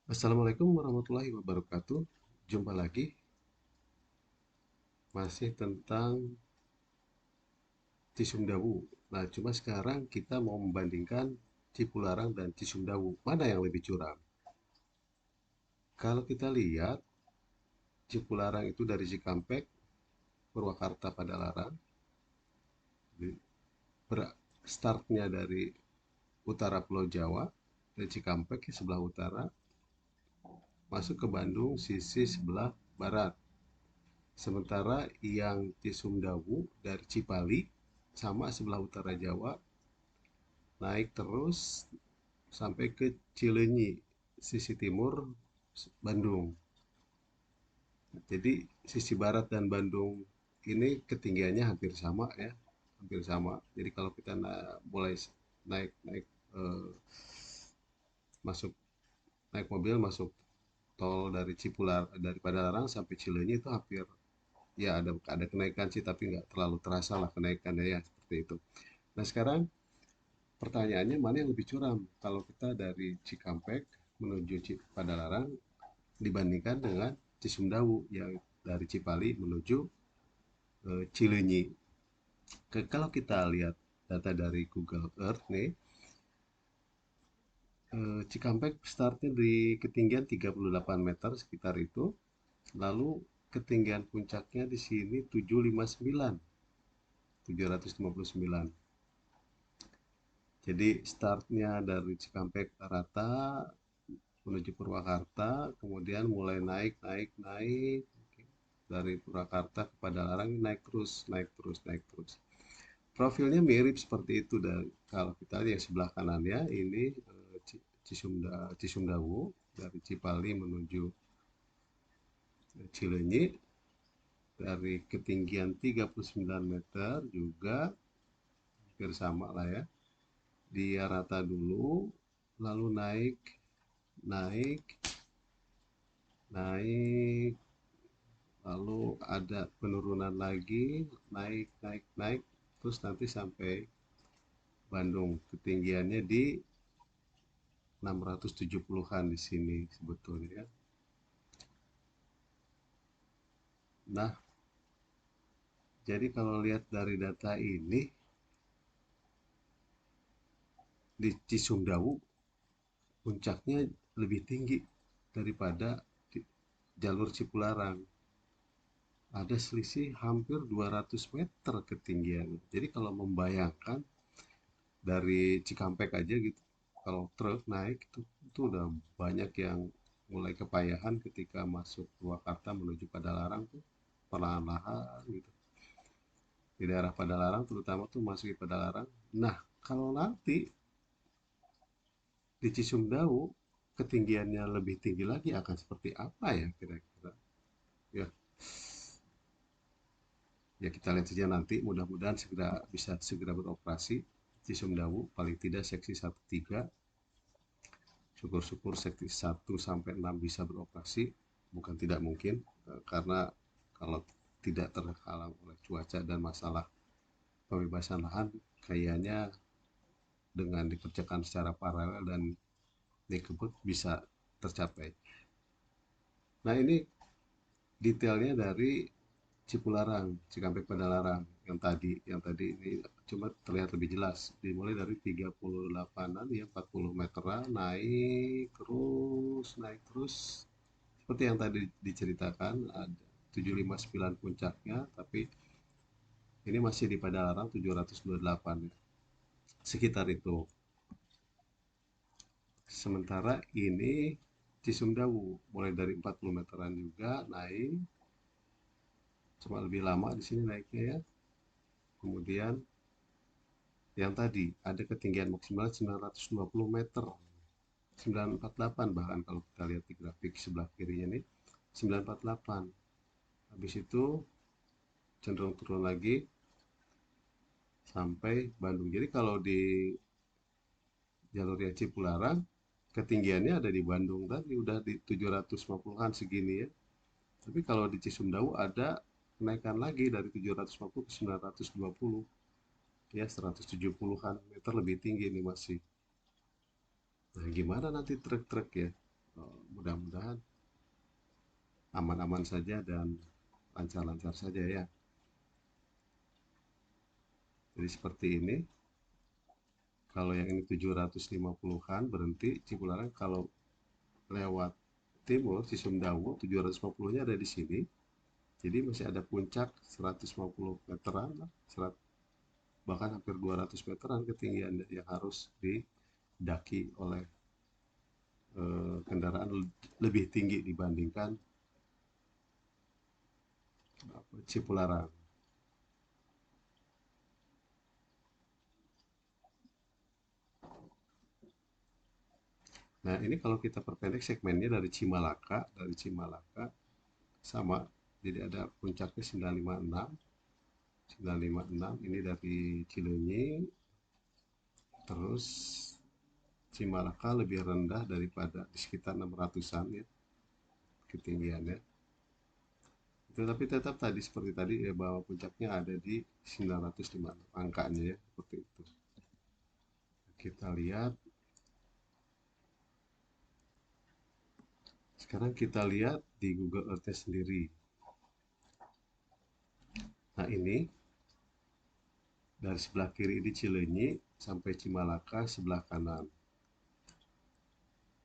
Assalamualaikum warahmatullahi wabarakatuh. Jumpa lagi, masih tentang Cisumdawu. Nah, cuma sekarang kita mau membandingkan Cipularang dan Cisumdawu. Mana yang lebih curam? Kalau kita lihat, Cipularang itu dari Cikampek, Purwakarta, Padalarang. Startnya dari utara Pulau Jawa, dari Cikampek ke sebelah utara, masuk ke Bandung sisi sebelah barat. Sementara yang Cisumdawu dari Cipali, sama sebelah utara Jawa, naik terus sampai ke Cileunyi, sisi timur Bandung. Jadi sisi barat dan Bandung ini ketinggiannya hampir sama ya, hampir sama. Jadi kalau kita mulai naik naik eh, masuk naik mobil masuk tol dari dari Padalarang sampai Cileunyi itu hampir ya ada kenaikan sih tapi nggak terlalu terasa lah kenaikannya ya seperti itu. Nah sekarang pertanyaannya mana yang lebih curam kalau kita dari Cikampek menuju Padalarang dibandingkan dengan Cisumdawu yang dari Cipali menuju Cileunyi. Kalau kita lihat data dari Google Earth nih, Cikampek startnya di ketinggian 38 meter sekitar itu, lalu ketinggian puncaknya di sini 759, 759. Jadi startnya dari Cikampek rata menuju Purwakarta, kemudian mulai naik, naik, naik, dari Purwakarta ke Padalarang naik terus, naik terus, naik terus. Profilnya mirip seperti itu dan kalau kita lihat yang sebelah kanannya ini Cisumdawu dari Cipali menuju Cileunyi dari ketinggian 39 meter juga hampir sama lah ya. Dia rata dulu, lalu naik, naik, naik, lalu ada penurunan lagi, naik, naik, naik, terus nanti sampai Bandung. Ketinggiannya di 670-an di sini sebetulnya. Nah, jadi kalau lihat dari data ini di Cisumdawu puncaknya lebih tinggi daripada di jalur Cipularang. Ada selisih hampir 200 meter ketinggian. Jadi kalau membayangkan dari Cikampek aja gitu, kalau truk naik itu udah banyak yang mulai kepayahan ketika masuk Purwakarta menuju Padalarang tuh perlahan-lahan gitu. Di daerah Padalarang terutama tuh masuk ke Padalarang. Nah, kalau nanti di Cisumdawu ketinggiannya lebih tinggi lagi akan seperti apa ya kira-kira? Ya, ya kita lihat saja nanti. Mudah-mudahan bisa segera beroperasi. Cisumdawu paling tidak seksi 1-3. Syukur-syukur seksi 1 sampai 6 bisa beroperasi. Bukan tidak mungkin karena kalau tidak terhalang oleh cuaca dan masalah pembebasan lahan kayaknya dengan dikerjakan secara paralel dan dikebut bisa tercapai. Nah ini detailnya dari Cipularang, Cikampek Padalarang yang tadi ini cuma terlihat lebih jelas. Dimulai dari 38-an ya 40 meteran naik terus seperti yang tadi diceritakan ada 759 puncaknya tapi ini masih di Padalarang 728 ya. Sekitar itu. Sementara ini Cisumdawu mulai dari 40 meteran juga naik cuma lebih lama di sini naiknya ya. Kemudian yang tadi ada ketinggian maksimal 920 meter, 948 bahkan kalau kita lihat di grafik sebelah kirinya nih 948. Habis itu cenderung turun lagi sampai Bandung. Jadi kalau di jalur yang Cipularang ketinggiannya ada di Bandung tadi udah di 750-an segini ya. Tapi kalau di Cisumdawu ada kenaikan lagi dari 750 ke 920 ya 170-an meter lebih tinggi ini masih. Nah, gimana nanti truk-truk ya? mudah-mudahan aman-aman saja dan lancar-lancar saja ya. Jadi seperti ini. Kalau yang ini 750-an berhenti Cipularang. Kalau lewat timur Cisumdawu 750-nya ada di sini. Jadi masih ada puncak 150 meteran, bahkan hampir 200 meteran ketinggian yang harus didaki oleh kendaraan lebih tinggi dibandingkan Cipularang. Nah, ini kalau kita perpendek segmennya dari Cimalaka sama. Jadi ada puncaknya 956, 956 ini dari Cileunyi, terus Cimalaka lebih rendah daripada di sekitar 600-an ya ketinggiannya. Tetapi tetap tadi seperti tadi ya, bahwa puncaknya ada di 905 angkanya ya, seperti itu. Kita lihat, sekarang kita lihat di Google Earth sendiri. Nah, ini dari sebelah kiri ini Cileunyi sampai Cimalaka sebelah kanan.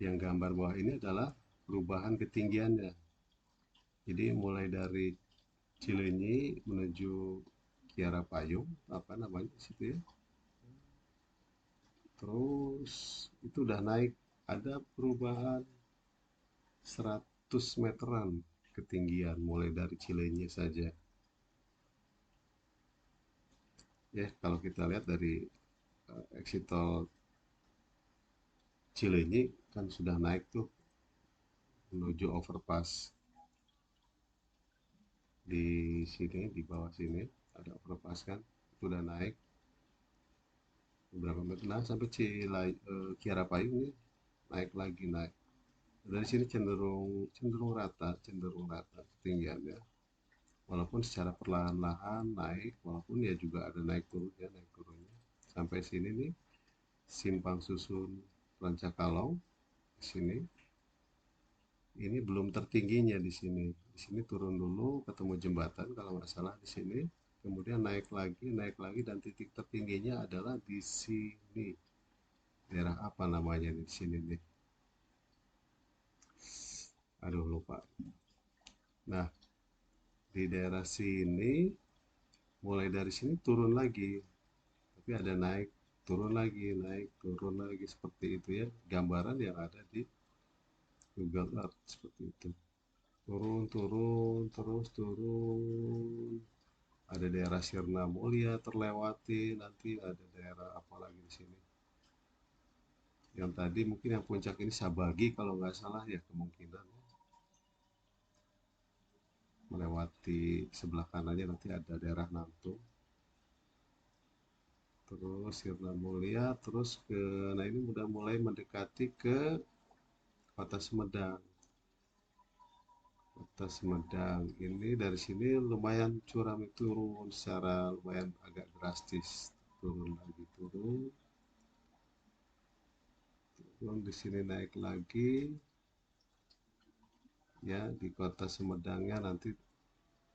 Yang gambar bawah ini adalah perubahan ketinggiannya. Jadi mulai dari Cileunyi menuju Kiara Payung, apa namanya situ ya. Terus itu udah naik, ada perubahan 100 meteran ketinggian mulai dari Cileunyi saja. Ya, kalau kita lihat dari exit tol Cileunyi kan sudah naik tuh menuju overpass di sini, di bawah sini ada overpass kan, itu udah naik beberapa meter. Nah, sampai Kiara Payung nih naik lagi, naik dari sini cenderung rata ketinggiannya, walaupun secara perlahan-lahan naik, walaupun ya juga ada naik turunnya sampai sini nih simpang susun Rancakalong di sini. Ini belum tertingginya di sini. Di sini turun dulu ketemu jembatan kalau nggak salah di sini. Kemudian naik lagi dan titik tertingginya adalah di sini. Daerah apa namanya di sini nih? Aduh lupa. Nah, di daerah sini mulai dari sini turun lagi. Tapi ada naik, turun lagi seperti itu ya. Gambaran yang ada di Google Earth seperti itu. Turun, turun, terus turun. Ada daerah Sirna Mulia terlewati, nanti ada daerah apa lagi di sini. Yang tadi mungkin yang puncak ini Sabagi kalau nggak salah ya, kemungkinan melewati sebelah kanannya nanti ada daerah Nantung. Terus Sirna Mulia, terus ke, nah ini udah mulai mendekati ke Kota Sumedang. Kota Sumedang ini dari sini lumayan curam, turun secara lumayan agak drastis, turun lagi, turun di sini naik lagi ya. Di Kota Sumedangnya nanti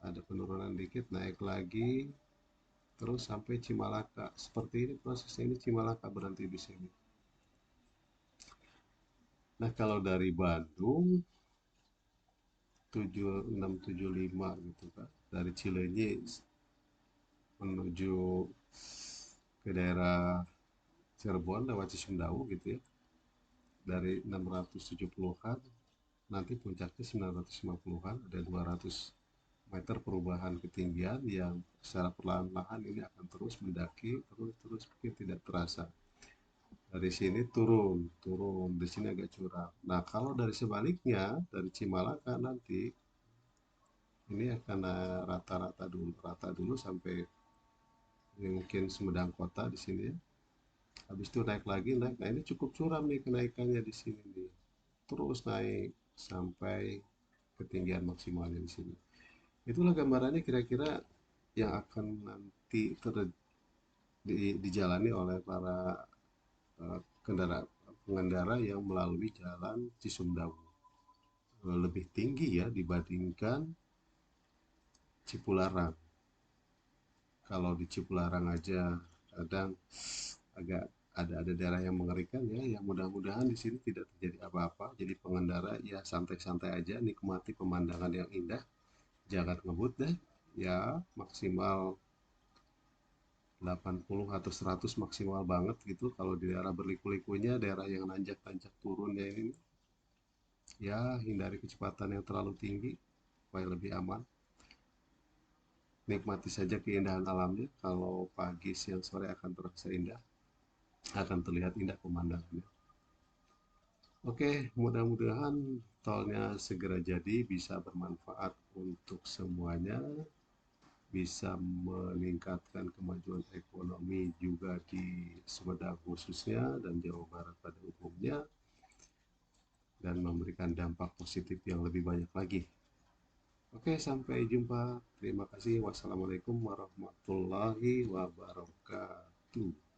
ada penurunan dikit, naik lagi terus sampai Cimalaka. Seperti ini prosesnya, ini Cimalaka berhenti di sini. Nah, kalau dari Bandung 7675 gitu kan, dari Cileunyi menuju ke daerah Cirebon lewat Cisumdawu gitu ya, dari 670-an nanti puncaknya 950-an, ada 200 meter perubahan ketinggian yang secara perlahan-lahan ini akan terus mendaki, terus mungkin tidak terasa. Dari sini turun, di sini agak curam. Nah, kalau dari sebaliknya, dari Cimalaka nanti ini akan rata dulu sampai mungkin Sumedang Kota di sini ya. Habis itu naik lagi, naik. Nah, ini cukup curam nih kenaikannya di sini nih. Terus naik sampai ketinggian maksimalnya di sini. Itulah gambarannya kira-kira yang akan nanti dijalani oleh para pengendara yang melalui jalan Cisumdawu. lebih tinggi ya dibandingkan Cipularang. Kalau di Cipularang aja kadang agak ada daerah yang mengerikan ya, yang mudah-mudahan di sini tidak terjadi apa-apa. Jadi pengendara ya santai-santai aja, nikmati pemandangan yang indah, jangan ngebut deh. Ya maksimal 80 atau 100 maksimal banget gitu. Kalau di daerah berliku-likunya, daerah yang nanjak-nanjak turun ya ini, ya hindari kecepatan yang terlalu tinggi supaya lebih aman. Nikmati saja keindahan alamnya. Kalau pagi, siang, sore akan terasa indah, akan terlihat indah pemandangannya. Oke, mudah-mudahan tolnya segera jadi, bisa bermanfaat untuk semuanya, bisa meningkatkan kemajuan ekonomi juga di Sumedang khususnya dan Jawa Barat pada umumnya, dan memberikan dampak positif yang lebih banyak lagi. Oke, sampai jumpa. Terima kasih. Wassalamualaikum warahmatullahi wabarakatuh.